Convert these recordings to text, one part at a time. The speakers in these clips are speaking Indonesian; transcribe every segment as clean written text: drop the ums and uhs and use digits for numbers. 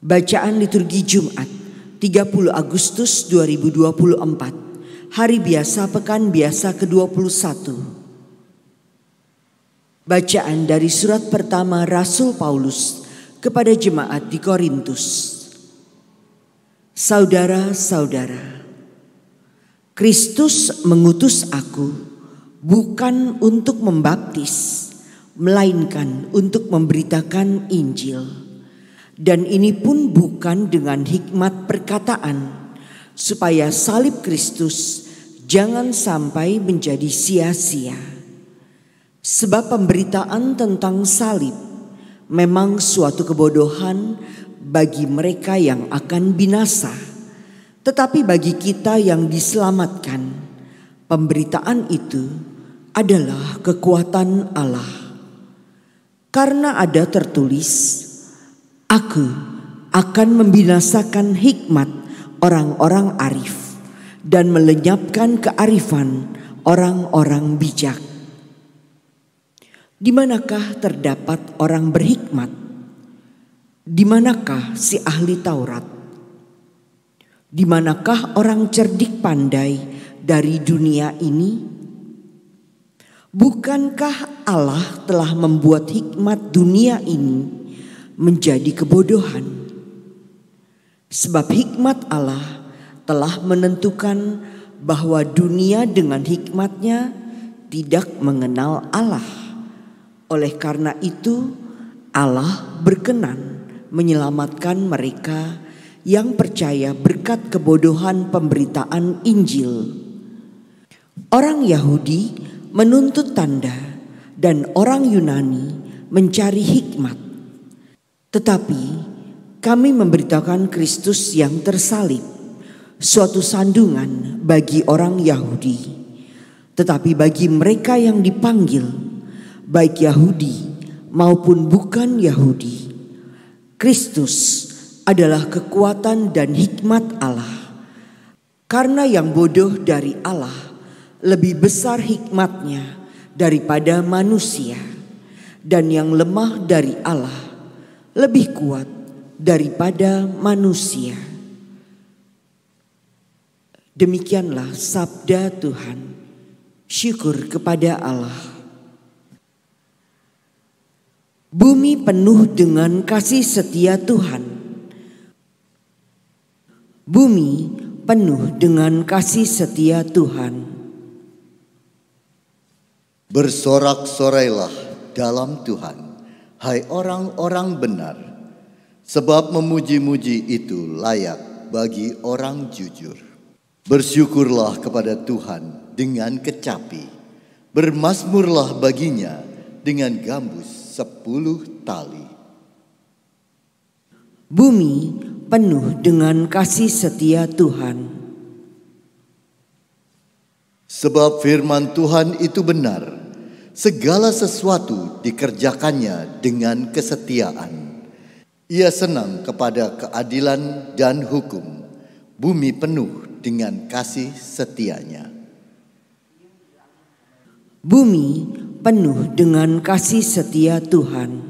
Bacaan liturgi Jumat 30 Agustus 2024, Hari Biasa Pekan Biasa ke-21. Bacaan dari surat pertama Rasul Paulus kepada jemaat di Korintus. Saudara-saudara, Kristus mengutus aku bukan untuk membaptis, melainkan untuk memberitakan Injil. Dan ini pun bukan dengan hikmat perkataan, supaya salib Kristus jangan sampai menjadi sia-sia. Sebab pemberitaan tentang salib memang suatu kebodohan bagi mereka yang akan binasa. Tetapi bagi kita yang diselamatkan, pemberitaan itu adalah kekuatan Allah. Karena ada tertulis, Aku akan membinasakan hikmat orang-orang arif dan melenyapkan kearifan orang-orang bijak. Di manakah terdapat orang berhikmat? Di manakah si ahli Taurat? Di manakah orang cerdik pandai dari dunia ini? Bukankah Allah telah membuat hikmat dunia ini menjadi kebodohan? Sebab hikmat Allah telah menentukan bahwa dunia dengan hikmatnya tidak mengenal Allah. Oleh karena itu Allah berkenan menyelamatkan mereka yang percaya berkat kebodohan pemberitaan Injil. Orang Yahudi menuntut tanda dan orang Yunani mencari hikmat. Tetapi kami memberitakan Kristus yang tersalib, suatu sandungan bagi orang Yahudi. Tetapi bagi mereka yang dipanggil, baik Yahudi maupun bukan Yahudi, Kristus adalah kekuatan dan hikmat Allah. Karena yang bodoh dari Allah lebih besar hikmatnya daripada manusia, dan yang lemah dari Allah lebih kuat daripada manusia. Demikianlah sabda Tuhan. Syukur kepada Allah. Bumi penuh dengan kasih setia Tuhan. Bumi penuh dengan kasih setia Tuhan. Bersorak-sorailah dalam Tuhan, hai orang-orang benar, sebab memuji-muji itu layak bagi orang jujur. Bersyukurlah kepada Tuhan dengan kecapi, bermazmurlah baginya dengan gambus 10 tali. Bumi penuh dengan kasih setia Tuhan. Sebab firman Tuhan itu benar, segala sesuatu dikerjakannya dengan kesetiaan. Ia senang kepada keadilan dan hukum. Bumi penuh dengan kasih setianya. Bumi penuh dengan kasih setia Tuhan.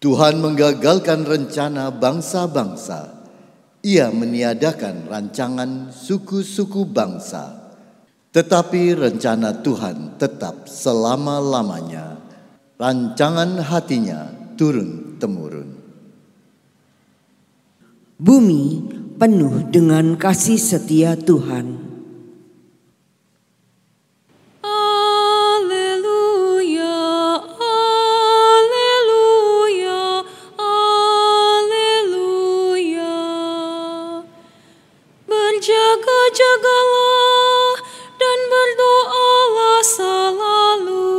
Tuhan menggagalkan rencana bangsa-bangsa. Ia meniadakan rancangan suku-suku bangsa. Tetapi rencana Tuhan tetap selama-lamanya. Rancangan hatinya turun-temurun. Bumi penuh dengan kasih setia Tuhan. Alleluia, alleluia, alleluia. Berjaga-jagalah dan berdoalah selalu,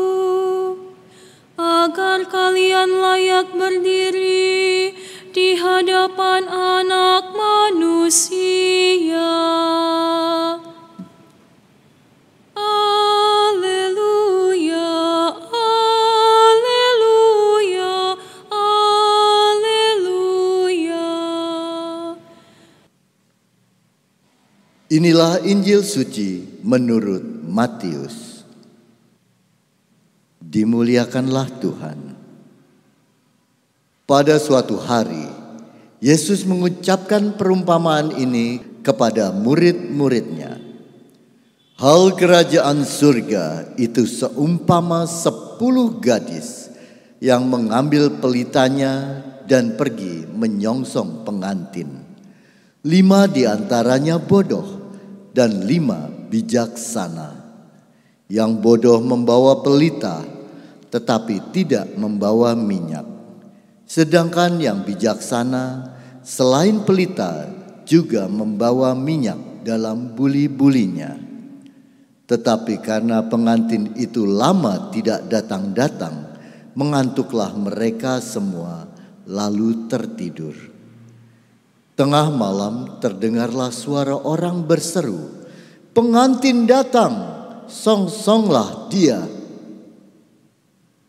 agar kalian layak berdiri di hadapan Anak Manusia. Alleluia, alleluia, alleluia. Inilah Injil suci menurut Matius. Dimuliakanlah Tuhan. Pada suatu hari, Yesus mengucapkan perumpamaan ini kepada murid-muridnya. Hal kerajaan surga itu seumpama 10 gadis yang mengambil pelitanya dan pergi menyongsong pengantin. 5 diantaranya bodoh dan 5 bijaksana. Yang bodoh membawa pelita tetapi tidak membawa minyak. Sedangkan yang bijaksana selain pelita juga membawa minyak dalam buli-bulinya. Tetapi karena pengantin itu lama tidak datang-datang, mengantuklah mereka semua lalu tertidur. Tengah malam terdengarlah suara orang berseru, "Pengantin datang, songsonglah dia."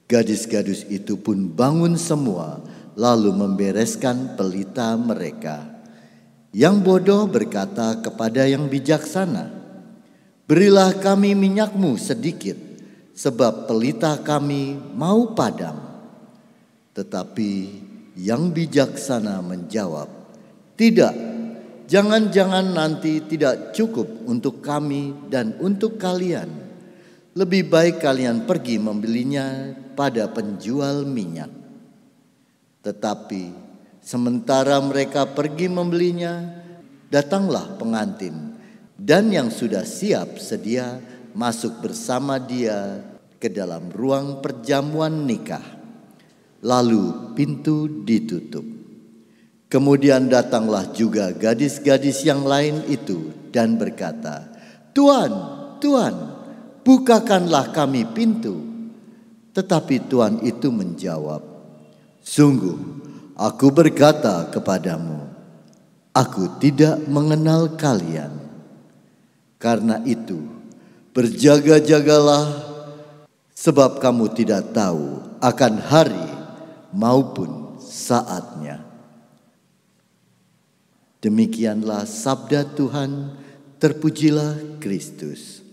Gadis-gadis itu pun bangun semua, lalu membereskan pelita mereka. Yang bodoh berkata kepada yang bijaksana, "Berilah kami minyakmu sedikit, sebab pelita kami mau padam." Tetapi yang bijaksana menjawab, "Tidak, jangan-jangan nanti tidak cukup untuk kami dan untuk kalian. Lebih baik kalian pergi membelinya pada penjual minyak." Tetapi sementara mereka pergi membelinya, datanglah pengantin, dan yang sudah siap sedia masuk bersama dia ke dalam ruang perjamuan nikah. Lalu pintu ditutup. Kemudian datanglah juga gadis-gadis yang lain itu dan berkata, "Tuan, Tuan, bukakanlah kami pintu." Tetapi Tuhan itu menjawab, "Sungguh, aku berkata kepadamu, aku tidak mengenal kalian. Karena itu, berjaga-jagalah, sebab kamu tidak tahu akan hari maupun saatnya." Demikianlah sabda Tuhan, terpujilah Kristus.